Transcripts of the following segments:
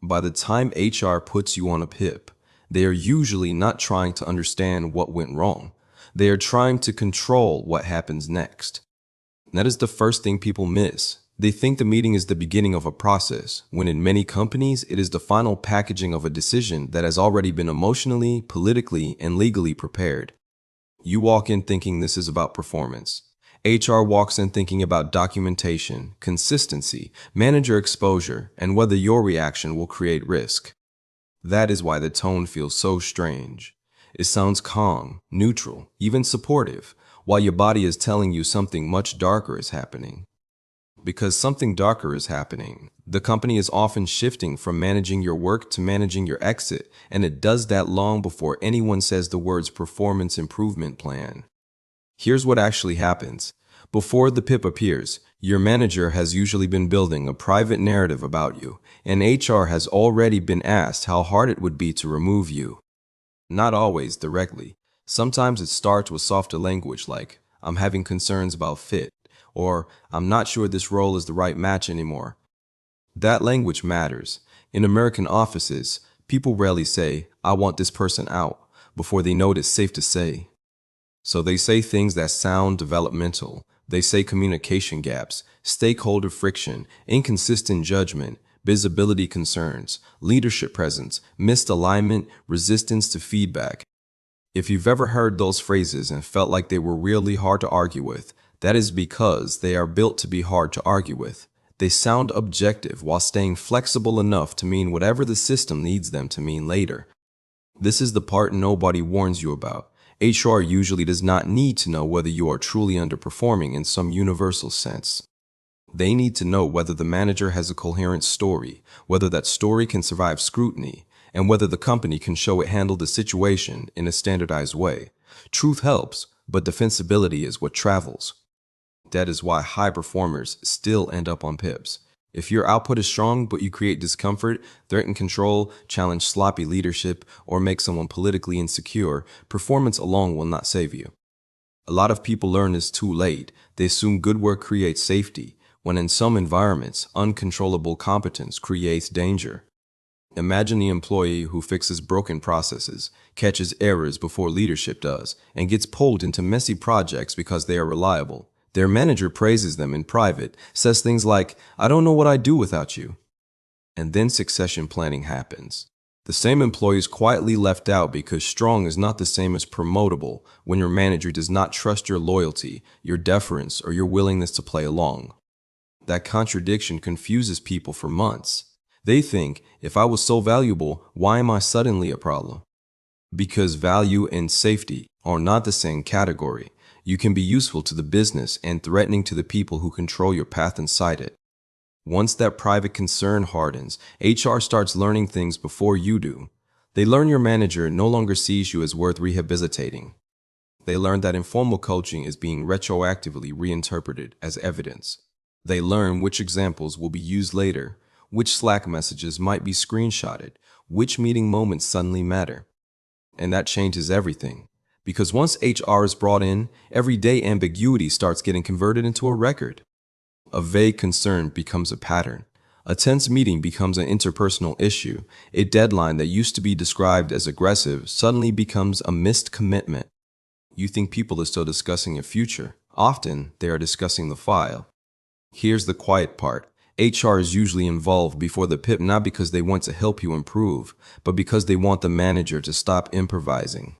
By the time HR puts you on a PIP, they are usually not trying to understand what went wrong. They are trying to control what happens next. That is the first thing people miss. They think the meeting is the beginning of a process, when in many companies it is the final packaging of a decision that has already been emotionally, politically, and legally prepared. You walk in thinking this is about performance. HR walks in thinking about documentation, consistency, manager exposure, and whether your reaction will create risk. That is why the tone feels so strange. It sounds calm, neutral, even supportive, while your body is telling you something much darker is happening. Because something darker is happening, the company is often shifting from managing your work to managing your exit, and it does that long before anyone says the words performance improvement plan. Here's what actually happens. Before the PIP appears, your manager has usually been building a private narrative about you, and HR has already been asked how hard it would be to remove you. Not always directly. Sometimes it starts with softer language like, "I'm having concerns about fit," or "I'm not sure this role is the right match anymore." That language matters. In American offices, people rarely say, "I want this person out," before they know it's safe to say. So they say things that sound developmental. They say communication gaps, stakeholder friction, inconsistent judgment, visibility concerns, leadership presence, missed alignment, resistance to feedback. If you've ever heard those phrases and felt like they were really hard to argue with, that is because they are built to be hard to argue with. They sound objective while staying flexible enough to mean whatever the system needs them to mean later. This is the part nobody warns you about. HR usually does not need to know whether you are truly underperforming in some universal sense. They need to know whether the manager has a coherent story, whether that story can survive scrutiny, and whether the company can show it handled the situation in a standardized way. Truth helps, but defensibility is what travels. That is why high performers still end up on PIPs. If your output is strong but you create discomfort, threaten control, challenge sloppy leadership, or make someone politically insecure, performance alone will not save you. A lot of people learn this too late. They assume good work creates safety, when in some environments, uncontrollable competence creates danger. Imagine the employee who fixes broken processes, catches errors before leadership does, and gets pulled into messy projects because they are reliable. Their manager praises them in private, says things like, "I don't know what I'd do without you." And then succession planning happens. The same employee is quietly left out because strong is not the same as promotable when your manager does not trust your loyalty, your deference, or your willingness to play along. That contradiction confuses people for months. They think, if I was so valuable, why am I suddenly a problem? Because value and safety are not the same category. You can be useful to the business and threatening to the people who control your path inside it. Once that private concern hardens, HR starts learning things before you do. They learn your manager no longer sees you as worth rehabilitating. They learn that informal coaching is being retroactively reinterpreted as evidence. They learn which examples will be used later, which Slack messages might be screenshotted, which meeting moments suddenly matter. And that changes everything. Because once HR is brought in, everyday ambiguity starts getting converted into a record. A vague concern becomes a pattern. A tense meeting becomes an interpersonal issue. A deadline that used to be described as aggressive suddenly becomes a missed commitment. You think people are still discussing a future. Often, they are discussing the file. Here's the quiet part. HR is usually involved before the PIP not because they want to help you improve, but because they want the manager to stop improvising.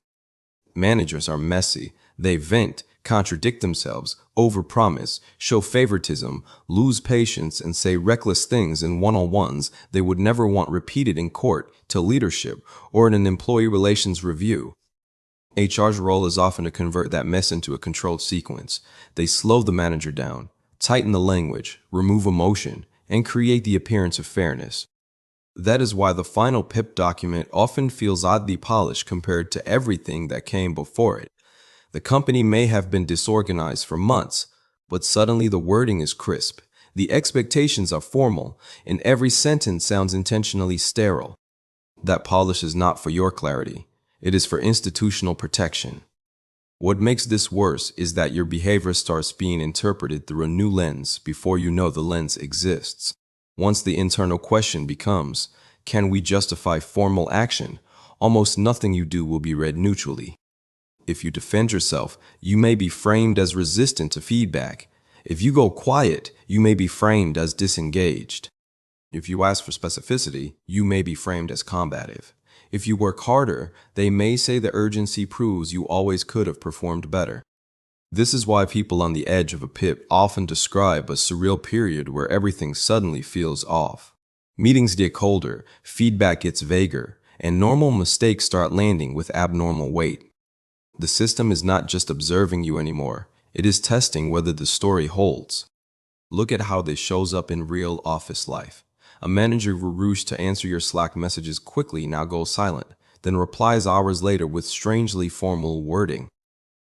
Managers are messy. They vent, contradict themselves, overpromise, show favoritism, lose patience, and say reckless things in one-on-ones they would never want repeated in court, to leadership, or in an employee relations review. HR's role is often to convert that mess into a controlled sequence. They slow the manager down, tighten the language, remove emotion, and create the appearance of fairness. That is why the final PIP document often feels oddly polished compared to everything that came before it. The company may have been disorganized for months, but suddenly the wording is crisp, the expectations are formal, and every sentence sounds intentionally sterile. That polish is not for your clarity. It is for institutional protection. What makes this worse is that your behavior starts being interpreted through a new lens before you know the lens exists. Once the internal question becomes, Can we justify formal action? Almost nothing you do will be read neutrally. If you defend yourself, you may be framed as resistant to feedback. If you go quiet, you may be framed as disengaged. If you ask for specificity, you may be framed as combative. If you work harder, they may say the urgency proves you always could have performed better. This is why people on the edge of a pip often describe a surreal period where everything suddenly feels off. Meetings get colder, feedback gets vaguer, and normal mistakes start landing with abnormal weight. The system is not just observing you anymore, it is testing whether the story holds. Look at how this shows up in real office life. A manager who rushed to answer your Slack messages quickly now goes silent, then replies hours later with strangely formal wording.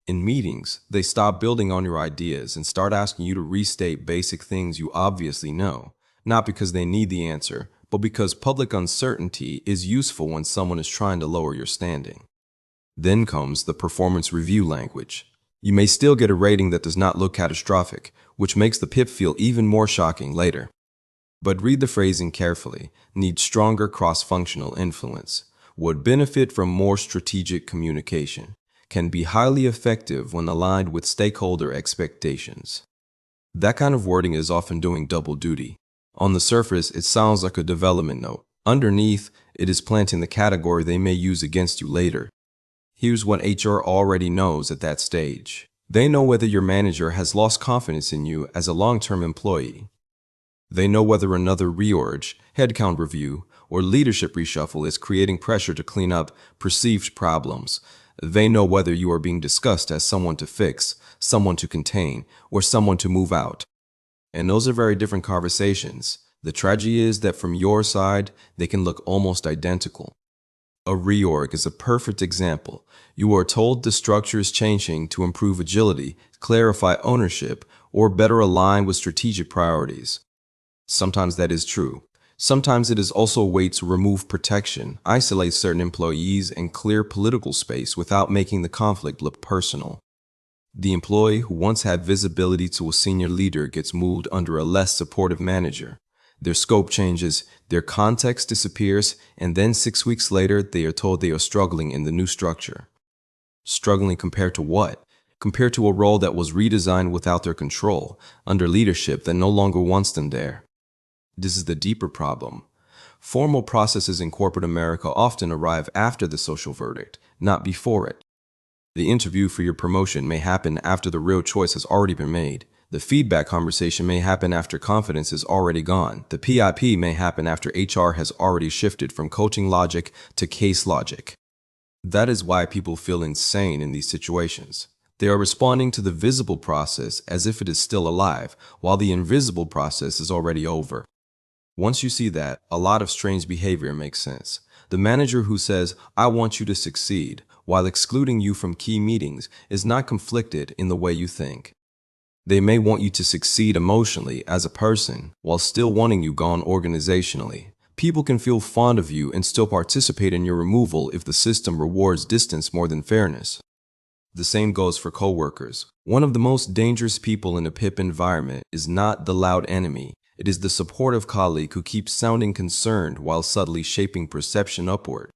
In meetings, they stop building on your ideas and start asking you to restate basic things you obviously know, not because they need the answer, but because public uncertainty is useful when someone is trying to lower your standing. Then comes the performance review language. You may still get a rating that does not look catastrophic, which makes the pip feel even more shocking later. But read the phrasing carefully. Need stronger cross-functional influence. Would benefit from more strategic communication. Can be highly effective when aligned with stakeholder expectations. That kind of wording is often doing double duty. On the surface, it sounds like a development note. Underneath, it is planting the category they may use against you later. Here's what HR already knows at that stage. They know whether your manager has lost confidence in you as a long-term employee. They know whether another reorg, headcount review, or leadership reshuffle is creating pressure to clean up perceived problems. They know whether you are being discussed as someone to fix, someone to contain, or someone to move out. And those are very different conversations. The tragedy is that from your side, they can look almost identical. A reorg is a perfect example. You are told the structure is changing to improve agility, clarify ownership, or better align with strategic priorities. Sometimes that is true. Sometimes it is also a way to remove protection, isolate certain employees, and clear political space without making the conflict look personal. The employee who once had visibility to a senior leader gets moved under a less supportive manager. Their scope changes, their context disappears, and then 6 weeks later, they are told they are struggling in the new structure. Struggling compared to what? Compared to a role that was redesigned without their control, under leadership that no longer wants them there. This is the deeper problem. Formal processes in corporate America often arrive after the social verdict, not before it. The interview for your promotion may happen after the real choice has already been made. The feedback conversation may happen after confidence is already gone. The PIP may happen after HR has already shifted from coaching logic to case logic. That is why people feel insane in these situations. They are responding to the visible process as if it is still alive, while the invisible process is already over. Once you see that, a lot of strange behavior makes sense. The manager who says, "I want you to succeed," while excluding you from key meetings, is not conflicted in the way you think. They may want you to succeed emotionally as a person, while still wanting you gone organizationally. People can feel fond of you and still participate in your removal if the system rewards distance more than fairness. The same goes for coworkers. One of the most dangerous people in a PIP environment is not the loud enemy. It is the supportive colleague who keeps sounding concerned while subtly shaping perception upward.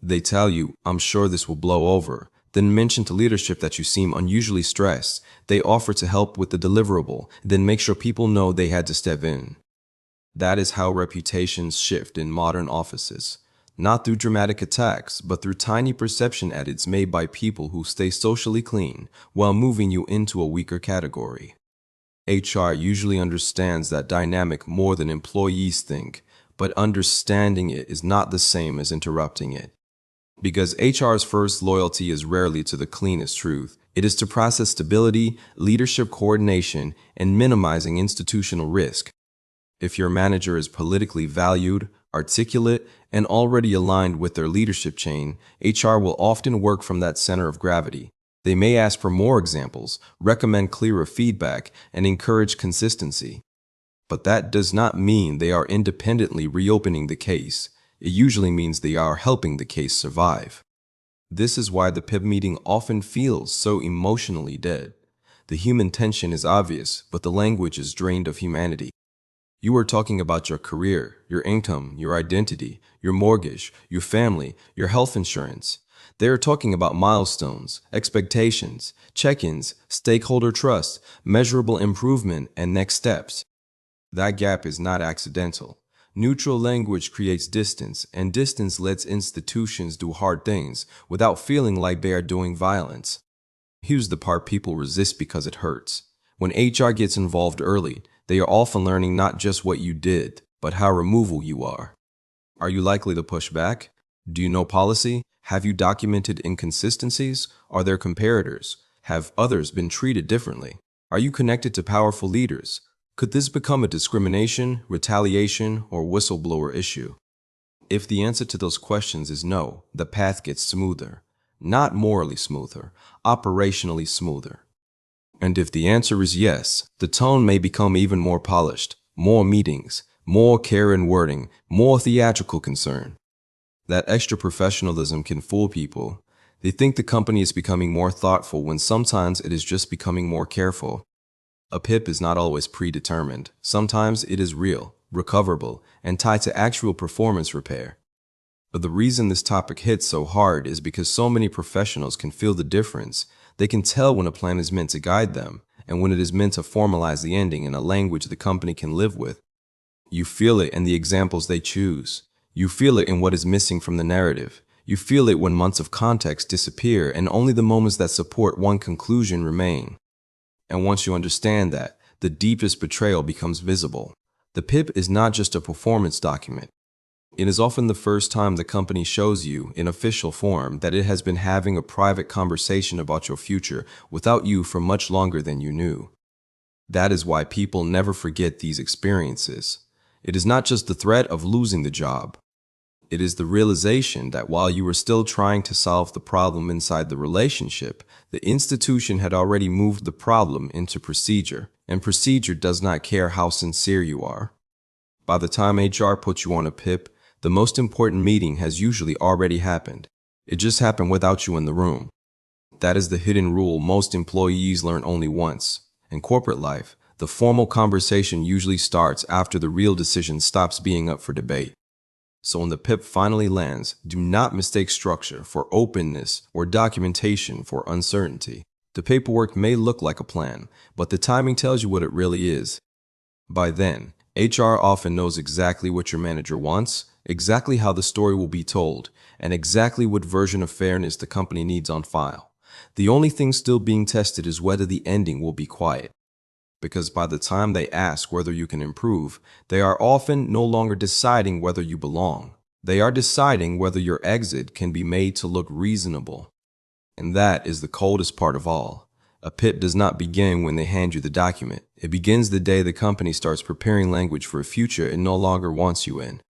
They tell you, "I'm sure this will blow over," then mention to leadership that you seem unusually stressed. They offer to help with the deliverable, then make sure people know they had to step in. That is how reputations shift in modern offices. Not through dramatic attacks, but through tiny perception edits made by people who stay socially clean while moving you into a weaker category. HR usually understands that dynamic more than employees think, but understanding it is not the same as interrupting it. Because HR's first loyalty is rarely to the cleanest truth. It is to process stability, leadership coordination, and minimizing institutional risk. If your manager is politically valued, articulate, and already aligned with their leadership chain, HR will often work from that center of gravity. They may ask for more examples, recommend clearer feedback, and encourage consistency. But that does not mean they are independently reopening the case. It usually means they are helping the case survive. This is why the PIP meeting often feels so emotionally dead. The human tension is obvious, but the language is drained of humanity. You are talking about your career, your income, your identity, your mortgage, your family, your health insurance. They are talking about milestones, expectations, check-ins, stakeholder trust, measurable improvement, and next steps. That gap is not accidental. Neutral language creates distance, and distance lets institutions do hard things without feeling like they are doing violence. Here's the part people resist because it hurts. When HR gets involved early, they are often learning not just what you did, but how removable you are. Are you likely to push back? Do you know policy? Have you documented inconsistencies? Are there comparators? Have others been treated differently? Are you connected to powerful leaders? Could this become a discrimination, retaliation, or whistleblower issue? If the answer to those questions is no, the path gets smoother. Not morally smoother, operationally smoother. And if the answer is yes, the tone may become even more polished, more meetings, more care in wording, more theatrical concern. That extra professionalism can fool people. They think the company is becoming more thoughtful when sometimes it is just becoming more careful. A PIP is not always predetermined. Sometimes it is real, recoverable, and tied to actual performance repair. But the reason this topic hits so hard is because so many professionals can feel the difference. They can tell when a plan is meant to guide them and when it is meant to formalize the ending in a language the company can live with. You feel it in the examples they choose. You feel it in what is missing from the narrative. You feel it when months of context disappear and only the moments that support one conclusion remain. And once you understand that, the deepest betrayal becomes visible. The PIP is not just a performance document. It is often the first time the company shows you, in official form, that it has been having a private conversation about your future without you for much longer than you knew. That is why people never forget these experiences. It is not just the threat of losing the job. It is the realization that while you were still trying to solve the problem inside the relationship, the institution had already moved the problem into procedure, and procedure does not care how sincere you are. By the time HR puts you on a PIP, the most important meeting has usually already happened. It just happened without you in the room. That is the hidden rule most employees learn only once. In corporate life, the formal conversation usually starts after the real decision stops being up for debate. So when the PIP finally lands, do not mistake structure for openness or documentation for uncertainty. The paperwork may look like a plan, but the timing tells you what it really is. By then, HR often knows exactly what your manager wants, exactly how the story will be told, and exactly what version of fairness the company needs on file. The only thing still being tested is whether the ending will be quiet. Because by the time they ask whether you can improve, they are often no longer deciding whether you belong. They are deciding whether your exit can be made to look reasonable. And that is the coldest part of all. A PIP does not begin when they hand you the document. It begins the day the company starts preparing language for a future it no longer wants you in.